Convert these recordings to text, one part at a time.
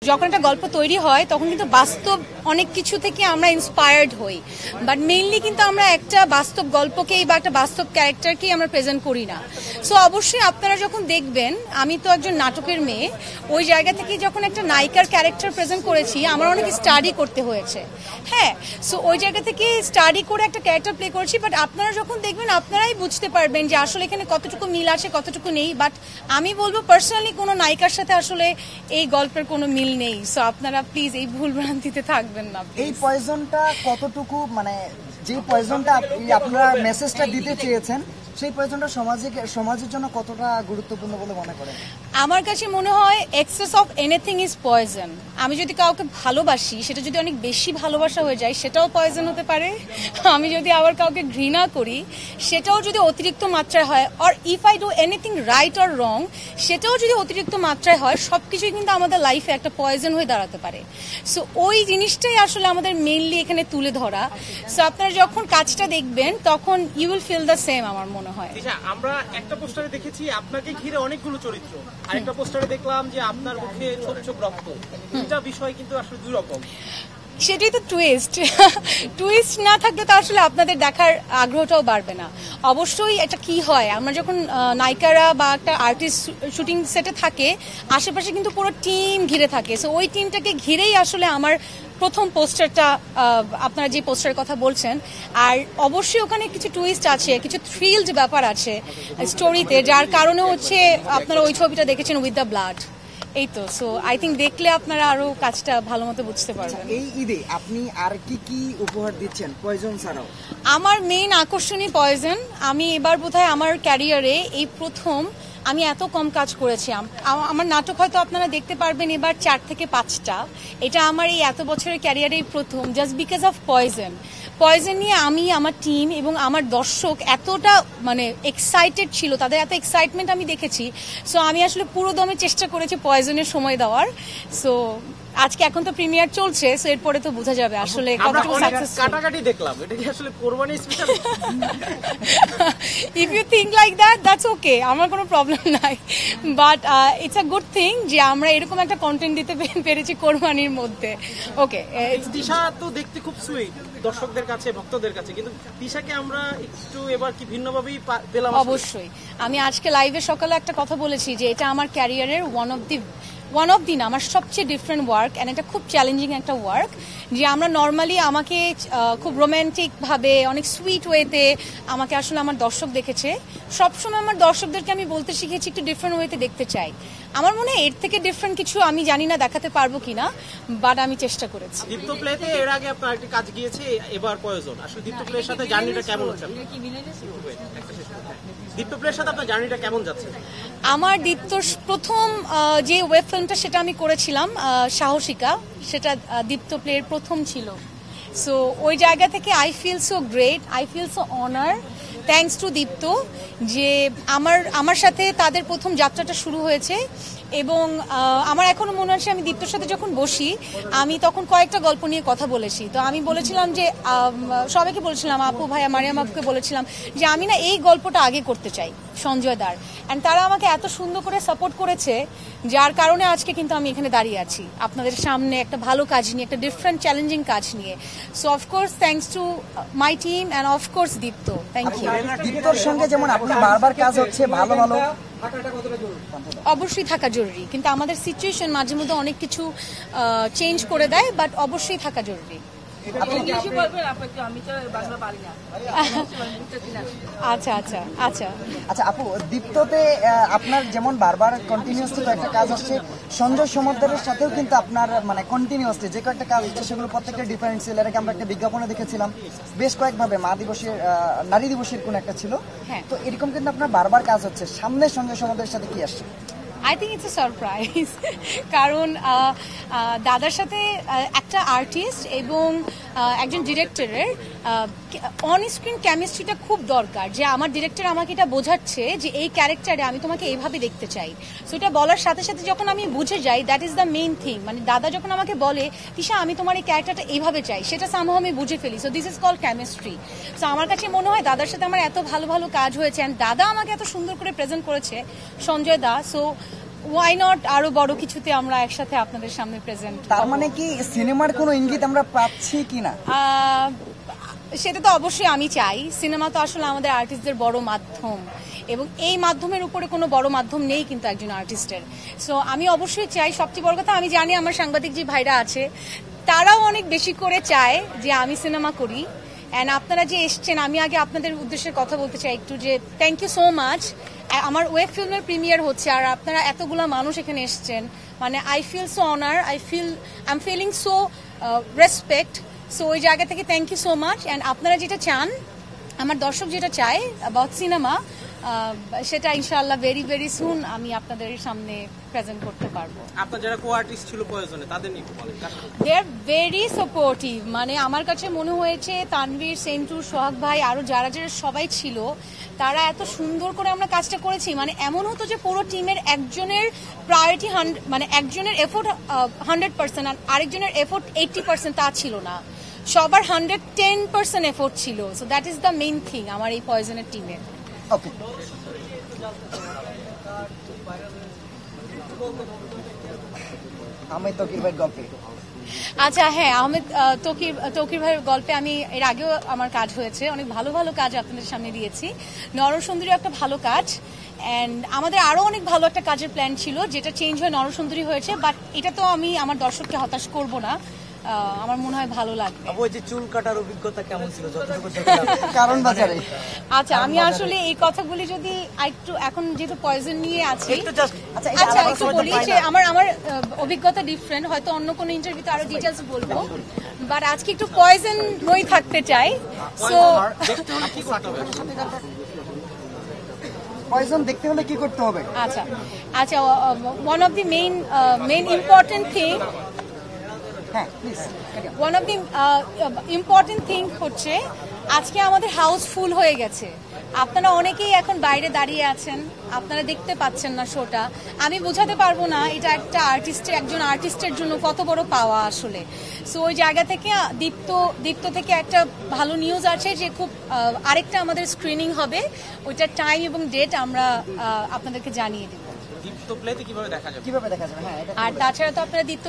যখন একটা গল্প তৈরি হয় তখন কিন্তু বাস্তব অনেক কিছু থেকে আমরা ইন্সপায়ার্ড হই, বাট মেইনলি কিন্তু আমরা একটা বাস্তব গল্পকেই বা একটা বাস্তব ক্যারেক্টারকেই আমরা প্রেজেন্ট করি না। সো অবশ্যই আপনারা যখন দেখবেন, আমি তো একজন নাটকের মেয়ে, ওই জায়গা থেকে যখন একটা নায়িকার ক্যারেক্টার প্রেজেন্ট করেছি আমার অনেক স্টাডি করতে হয়েছে। হ্যাঁ, সো ওই জায়গা থেকে স্টাডি করে একটা ক্যারেক্টার প্লে করেছি, বাট আপনারা যখন দেখবেন আপনারাই বুঝতে পারবেন যে আসলে এখানে কতটুকু মিল আছে কতটুকু নেই। বাট আমি বলবো পার্সোনালি কোনো নায়িকার সাথে আসলে এই গল্পের কোনো মিল নেই। সো আপনারা প্লিজ এই ভুল ভ্রান্তিতে থাকবেন না। এই পয়জনটা কতটুকু, মানে যে পয়জনটা আপনারা মেসেজটা দিতে চেয়েছেন সেই পয়জনটা সমাজের জন্য কতটা গুরুত্বপূর্ণ বলে মনে করেন? আমার কাছে মনে হয় access of anything is poison. আমি যদি কাউকে ভালোবাসি, সেটা যদি অনেক বেশি ভালোবাসা হয়ে যায় সেটাও পয়জন হতে পারে। আমি যদি আবার কাউকে ঘৃণা করি সেটাও যদি অতিরিক্ত মাত্রায় হয়, or if I do anything right or wrong সেটাও যদি অতিরিক্ত মাত্রায় হয়, সবকিছুই কিন্তু আমাদের লাইফে একটা পয়জন হয়ে দাঁড়াতে পারে। সো ওই জিনিসটাই আসলে আমাদের মেইনলি এখানে তুলে ধরা। সো আপনারা যখন কাজটা দেখবেন তখন you will feel the same আমার মনে হয়। আমরা একটা পোস্টারে দেখেছি আপনাকে ঘিরে অনেকগুলো চরিত্র, আরেকটা পোস্টারে দেখলাম যে আপনার মুখে ছোপ ছোপ রক্ত। দুইটা বিষয় কিন্তু আসলে দুই রকম। সেটাই তো টুইস্ট। টুইস্ট না থাকলে তো আসলে আপনাদের দেখার আগ্রহটাও বাড়বে না। অবশ্যই এটা কি হয়, আমরা যখন নায়িকারা বা একটা আর্টিস্ট শুটিং সেটে থাকে, আশেপাশে কিন্তু পুরো টিম ঘিরে থাকে। সো ওই টিমটাকে ঘিরেই আসলে আমার প্রথম পোস্টারটা, আপনারা যে পোস্টারের কথা বলছেন। আর অবশ্যই ওখানে কিছু টুইস্ট আছে, কিছু থ্রিলড ব্যাপার আছে স্টোরিতে, যার কারণে হচ্ছে আপনারা ওই ছবিটা দেখেছেন উইথ দ্য ব্লাড। এই তো, সো আই থিঙ্ক দেখলে আপনারা আরো কাজটা ভালো মতো বুঝতে পারবেন। এই ঈদে আপনি আর কি কি উপহার দিচ্ছেন পয়জন ছাড়াও? আমার মেইন আকর্ষণই পয়জন। আমি এবার বোধহয় আমার ক্যারিয়ারে এই প্রথম আমি এত কম কাজ করেছি। আমার নাটক হয়তো আপনারা দেখতে পারবেন এবার 4 থেকে 5টা। এটা আমার এই এত বছরের ক্যারিয়ারেই প্রথম, just because of poison. Poison নিয়ে আমি, আমার টিম এবং আমার দর্শক এতটা মানে এক্সাইটেড ছিল, তাদের এত এক্সাইটমেন্ট আমি দেখেছি। সো আমি আসলে পুরো দমে চেষ্টা করেছি পয়জনের সময় দেওয়ার। সো আজকে এখন তো প্রিমিয়ার চলছে, সো এরপরে তো বোঝা যাবে আসলে কতটুকু সাকসেসফুল। কাটাকাটি দেখলাম, এটা কি আসলে Qurbani special? If you think like that, that's okay, আমার কোনো প্রবলেম নাই। But it's a good thing যে আমরা এরকম একটা কন্টেন্ট দিতে পেরেছি কোরবানির মধ্যে। ওকে, তিশা তো দেখতে খুব সুইট দর্শকদের কাছে, ভক্তদের কাছে, কিন্তু তিশাকে আমরা একটু এবার কি ভিন্নভাবেই পেলাম? অবশ্যই। আমি আজকে লাইভে সকালে একটা কথা বলেছি যে এটা আমার ক্যারিয়ারের ওয়ান অফ দি না, আমার সবচেয়ে ডিফারেন্ট ওয়ার্ক, অ্যান্ড এটা খুব চ্যালেঞ্জিং একটা ওয়ার্ক। যে আমরা নর্মালি আমাকে খুব রোম্যান্টিক ভাবে, অনেক সুইট ওয়েতে আমাকে আসলে আমার দর্শক দেখেছে। সবসময় আমার দর্শকদেরকে আমি বলতে শিখেছি একটু ডিফারেন্ট ওয়েতে দেখতে চাই। আমার মনে হয় এর থেকে ডিফারেন্ট কিছু আমি জানি না দেখাতে পারবো কিনা, বাট আমি চেষ্টা করেছি। দীপ্ত প্লেতে এর আগে আপনার একটা কাজ গিয়েছে, এবার পয়জন। আসলে দীপ্ত প্লের সাথে জার্নিটা কেমন হচ্ছে? দীপ্ত প্লের সাথে আপনার জার্নিটা কেমন যাচ্ছে? আমার দীপ্তর প্রথম যে ওয়েব ফিল্মটা সেটা আমি করেছিলাম সাহসিকা, সেটা দীপ্ত প্লের প্রথম ছিল। সো ওই জায়গা থেকে I feel so great, I feel so honour, thanks to Deepto, যে আমার সাথে তাদের প্রথম যাত্রাটা শুরু হয়েছে। এবং আমার এখনো মনে আছে আমি দীপ্তর সাথে যখন বসি, আমি তখন কয়েকটা গল্প নিয়ে কথা বলেছি। তো আমি বলেছিলাম যে সবাইকে বলেছিলাম, আপু ভাইয়া মারিয়াম আপুকে বলেছিলাম যে আমি না এই গল্পটা আগে করতে চাই সঞ্জয় দার, অ্যান্ড তারা আমাকে এত সুন্দর করে সাপোর্ট করেছে, যার কারণে আজকে কিন্তু আমি এখানে দাঁড়িয়ে আছি আপনাদের সামনে একটা ভালো কাজ নিয়ে, একটা ডিফারেন্ট চ্যালেঞ্জিং কাজ নিয়ে। So of course thanks to my team and of course Deepto, thank you. দীপ্তর সঙ্গে যেমন আপনার বারবার কাজ হচ্ছে, ভালো ভালো অবশ্যই থাকা জরুরি, কিন্তু আমাদের সিচুয়েশন মাঝে মধ্যে অনেক কিছু চেঞ্জ করে দেয়, বাট অবশ্যই থাকা জরুরি। আচ্ছা আচ্ছা আচ্ছা আচ্ছা আপু, দীপ্ততে আপনার যেমন বারবার কন্টিনিউয়াসলি একটা কাজ হচ্ছে, সঞ্জয় সমদ্দারের সাথেও কিন্তু আপনার মানে কন্টিনিউয়াসলি যে কয়েকটা কাজ হচ্ছে সেগুলো প্রত্যেকটা ডিফারেন্ট ছিল। এর আগে আমরা একটা বিজ্ঞাপনে দেখেছিলাম বেশ কয়েকভাবে, মা দিবসের, নারী দিবসের কোন একটা ছিল। তো এরকম কিন্তু আপনার বারবার কাজ হচ্ছে, সামনে সঞ্জয় সমদ্দারের সাথে কি আসছে? I think it's a surprise, কারণ দাদার সাথে একটা আর্টিস্ট এবং একজন ডিরেক্টরের অন স্ক্রিন কেমিস্ট্রিটা খুব দরকার। যে আমার ডিরেক্টর আমাকে এটা বোঝাচ্ছে যে এই ক্যারেক্টারে আমি তোমাকে এইভাবে দেখতে চাই। সো এটা বলার সাথে সাথে যখন আমি বুঝে যাই, that is the main thing. মানে দাদা যখন আমাকে বলে তিশা আমি তোমার এই ক্যারেক্টারটা এইভাবে চাই, সেটা সামহাও আমি বুঝে ফেলি। So this is called chemistry. So আমার কাছে মনে হয় দাদার সাথে আমার এত ভালো ভালো কাজ হয়েছে, অ্যান্ড দাদা আমাকে এত সুন্দর করে প্রেজেন্ট করেছে সঞ্জয় দা। সো ওয়াই নট আরো বড় কিছুতে আমরা একসাথে আপনাদের সামনে প্রেজেন্ট। তার মানে কি সিনেমার কোনো ইঙ্গিত আমরা পাচ্ছি কিনা? সেটা তো অবশ্যই আমি চাই। সিনেমা তো আসলে আমাদের আর্টিস্টদের বড় মাধ্যম, এবং এই মাধ্যমের উপরে কোনো বড় মাধ্যম নেই কিন্তু একজন আর্টিস্টের। সো আমি অবশ্যই চাই, সবচেয়ে বড় কথা আমি জানি আমার সাংবাদিক যে ভাইরা আছে তারাও অনেক বেশি করে চায় যে আমি সিনেমা করি। অ্যান্ড আপনারা যে এসছেন, আমি আগে আপনাদের উদ্দেশ্যে কথা বলতে চাই একটু, যে থ্যাংক ইউ সো মাচ। আমার ওয়েব ফিল্মের প্রিমিয়ার হচ্ছে আর আপনারা এতগুলা মানুষ এখানে এসছেন, মানে I feel so honour, I am feeling so respect. So ওই জায়গা থেকে thank you so much. And আপনারা যেটা চান, আমার দর্শক যেটা চায় অ্যাবাউট সিনেমা, সেটা ইনশাআল্লাহ ভেরি ভেরি সুন আমি আপনাদের সামনে প্রেজেন্ট করতে পারবো। আপনার যারা কো আর্টিস্ট ছিল প্রয়োজনে তাদের নিয়ে বলেন। দে আর ভেরি সাপোর্টিভ। মানে আমার কাছে মনে হয়েছে তানভীর, সেন্টু, সোহাগ ভাই, আরো যারা যারা সবাই ছিল, তারা এত সুন্দর করে আমরা কাজটা করেছি। মানে এমন হতো যে পুরো টিমের একজনের প্রায়োরিটি মানে একজনের এফোর্ট 100% আর আরেকজনের এফোর্ট 80%, তা ছিল না। সবার 110% এফোর্ট ছিল। So that is the main thing আমার এই পয়জনের টিমের। ওকে, আমি তকির ভাইয়ের গল্পে। আচ্ছা, হ্যাঁ, আহমেদ তৌকির ভাইয়ের গল্পে আমি এর আগেও আমার কাজ হয়েছে, অনেক ভালো ভালো কাজ আপনাদের সামনে দিয়েছি। নরসুন্দরী একটা ভালো কাজ, অ্যান্ড আমাদের আরো অনেক ভালো একটা কাজের প্ল্যান ছিল যেটা চেঞ্জ হয়ে নরসুন্দরী হয়েছে। বাট এটা তো আমি আমার দর্শককে হতাশ করব না, আমার মনে হয় ভালো লাগবে। ওই যে চুল কাটার অভিজ্ঞতা কেমন ছিল যতটুকু কারণ বাজারে? আচ্ছা, আমি আসলে এই কথাগুলি যদি একটু, এখন যেহেতু পয়জন নিয়ে আছি, আচ্ছা একটু বলি যে আমার অভিজ্ঞতা ডিফারেন্ট, হয়তো অন্য কোনো ইন্টারভিউতে আরো ডিটেলস বলবো, বাট আজকে একটু পয়জন নই থাকতে চাই। সো পয়জন দেখতে হলে কি করতে হবে? আচ্ছা, one of the main important thing, হ্যাঁ please. One of the important thing হচ্ছে আজকে আমাদের হাউস ফুল হয়ে গেছে। আপনারা অনেকেই এখন বাইরে দাঁড়িয়ে আছেন, আপনারা দেখতে পাচ্ছেন না শোটা। আমি বোঝাতে পারবো না এটা একটা একজন আর্টিস্টের জন্য কত বড় পাওয়া আসলে। সো ওই জায়গা থেকে দীপ্ত থেকে একটা ভালো নিউজ আছে যে খুব আরেকটা আমাদের স্ক্রিনিং হবে, ওইটার টাইম এবং ডেট আমরা আপনাদেরকে জানিয়ে দেবো। কিভাবে দেখা যাবে? হ্যাঁ, এটা আর তাছাড়া তো আপনারা দীপ্ত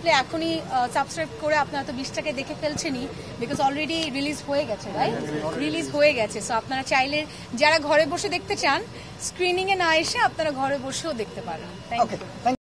প্লে এখনই সাবস্ক্রাইব করে আপনারা তো 20 টাকায় দেখে ফেলছেনই, বিকজ অলরেডি রিলিজ হয়ে গেছে, রাইট? রিলিজ হয়ে গেছে। সো আপনারা চাইলে যারা ঘরে বসে দেখতে চান, স্ক্রিনিং এ না এসে আপনারা ঘরে বসেও দেখতে পারেন। Thank you.